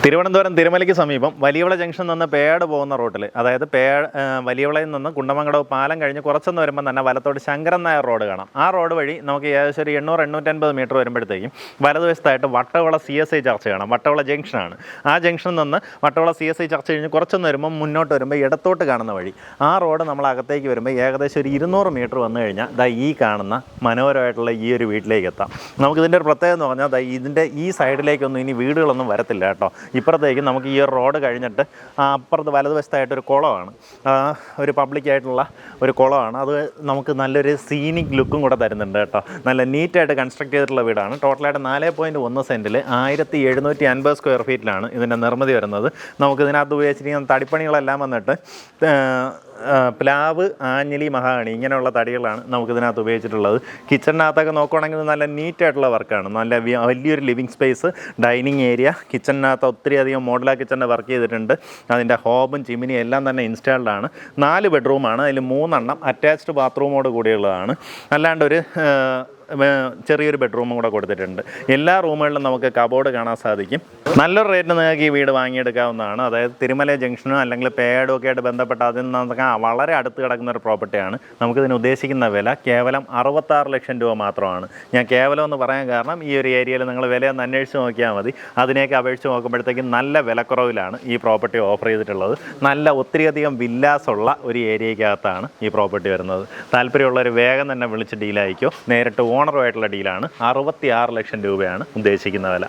തിരുവനന്തപുരം തിരുമലയ്ക്ക് സമീപം വലിയവള ജംഗ്ഷൻ നിന്ന് പേട് പോകുന്ന റൂട്ടിൽ, അതായത് വലിയവളയിൽ നിന്ന് കുണ്ടമംഗടവ് പാലം കഴിഞ്ഞ് കുറച്ചൊന്ന് വരുമ്പോൾ തന്നെ വലത്തോട്ട് ശങ്കരൻ നായർ റോഡ് കാണാം. ആ റോഡ് വഴി നമുക്ക് ഏകദേശം ഒരു 800-850 മീറ്റർ വരുമ്പോഴത്തേക്കും വലതുവശത്തായിട്ട് വട്ടവള CSI ചർച്ച് കാണാം. വട്ടവള ജംഗ്ഷനാണ്. ആ ജംഗ്ഷനിൽ നിന്ന് വട്ടവള CSI ചർച്ച് കഴിഞ്ഞ് കുറച്ചൊന്ന് വരുമ്പോൾ മുന്നോട്ട് വരുമ്പോൾ ഇടത്തോട്ട് കാണുന്ന വഴി, ആ റോഡ് നമ്മൾ അകത്തേക്ക് വരുമ്പോൾ ഏകദേശം ഒരു 200 മീറ്റർ വന്നു കഴിഞ്ഞാൽ ഈ കാണുന്ന മനോഹരമായിട്ടുള്ള ഈ ഒരു വീട്ടിലേക്ക് എത്താം. നമുക്കിതിൻ്റെ ഒരു പ്രത്യേകത എന്ന് പറഞ്ഞാൽ ഇതിൻ്റെ ഈ സൈഡിലേക്കൊന്നും ഇനി വീടുകളൊന്നും വരത്തില്ല കേട്ടോ. ഇപ്പുറത്തേക്ക് നമുക്ക് ഈ റോഡ് കഴിഞ്ഞിട്ട് അപ്പുറത്ത് വലതുവശത്തായിട്ടൊരു കുളമാണ്, ഒരു പബ്ലിക്കായിട്ടുള്ള ഒരു കുളമാണ്. അത് നമുക്ക് നല്ലൊരു സീനിക് ലുക്കും കൂടെ തരുന്നുണ്ട് കേട്ടോ. നല്ല നീറ്റായിട്ട് കൺസ്ട്രക്ട് ചെയ്തിട്ടുള്ള വീടാണ്. ടോട്ടലായിട്ട് 4.1 സെൻറ്റിൽ 1750 സ്ക്വയർ ഫീറ്റിലാണ് ഇതിൻ്റെ നിർമ്മിതി വരുന്നത്. നമുക്കിതിനകത്ത് ഉപയോഗിച്ചിരിക്കുന്ന തടിപ്പണികളെല്ലാം വന്നിട്ട് പ്ലാവ്, ആഞ്ഞിലി, മഹാഗണി ഇങ്ങനെയുള്ള തടികളാണ് നമുക്കിതിനകത്ത് ഉപയോഗിച്ചിട്ടുള്ളത്. കിച്ചണിനകത്തൊക്കെ നോക്കുകയാണെങ്കിൽ നല്ല നീറ്റായിട്ടുള്ള വർക്കാണ്. നല്ല വലിയൊരു ലിവിങ് സ്പേസ്, ഡൈനിങ് ഏരിയ, കിച്ചണിനകത്ത് ഒത്തിരി അധികം മോഡുലാർ കിച്ചണിൻ്റെ വർക്ക് ചെയ്തിട്ടുണ്ട്. അതിൻ്റെ ഹോബും ചിമ്മിനിയും എല്ലാം തന്നെ ഇൻസ്റ്റാൾഡ് ആണ്. 4 ബെഡ്റൂമാണ്. അതിൽ 3 അറ്റാച്ച്ഡ് ബാത്റൂമോട് കൂടിയുള്ളതാണ്. അല്ലാണ്ട് ഒരു ചെറിയൊരു ബെഡ്റൂമും കൂടെ കൊടുത്തിട്ടുണ്ട്. എല്ലാ റൂമുകളിലും നമുക്ക് കബോർഡ് കാണാൻ സാധിക്കും. നല്ലൊരു റേറ്റിന് നിങ്ങൾക്ക് ഈ വീട് വാങ്ങിയെടുക്കാവുന്നതാണ്. അതായത് തിരുമല ജംഗ്ഷനോ അല്ലെങ്കിൽ പേഡോ ഒക്കെ ആയിട്ട് ബന്ധപ്പെട്ട അതിൽ നിന്നൊക്കെ വളരെ അടുത്ത് കിടക്കുന്ന ഒരു പ്രോപ്പർട്ടിയാണ്. നമുക്കിതിന് ഉദ്ദേശിക്കുന്ന വില കേവലം 66 ലക്ഷം രൂപ മാത്രമാണ്. ഞാൻ കേവലം എന്ന് പറയാൻ കാരണം ഈ ഒരു ഏരിയയിൽ നിങ്ങൾ വിലയൊന്ന് അന്വേഷിച്ച് നോക്കിയാൽ മതി. അതിനെയൊക്കെ അപേക്ഷിച്ച് നോക്കുമ്പോഴത്തേക്കും നല്ല വിലക്കുറവിലാണ് ഈ പ്രോപ്പർട്ടി ഓഫർ ചെയ്തിട്ടുള്ളത്. നല്ല ഒത്തിരിയധികം വില്ലാസ് ഉള്ള ഒരു ഏരിയയ്ക്കകത്താണ് ഈ പ്രോപ്പർട്ടി വരുന്നത്. താല്പര്യമുള്ളവർ വേഗം തന്നെ വിളിച്ച് ഡീലായിക്കോ. നേരിട്ട് ഓണറുമായിട്ടുള്ള ഡീലാണ്. 66 ലക്ഷം രൂപയാണ് ഉദ്ദേശിക്കുന്ന വില.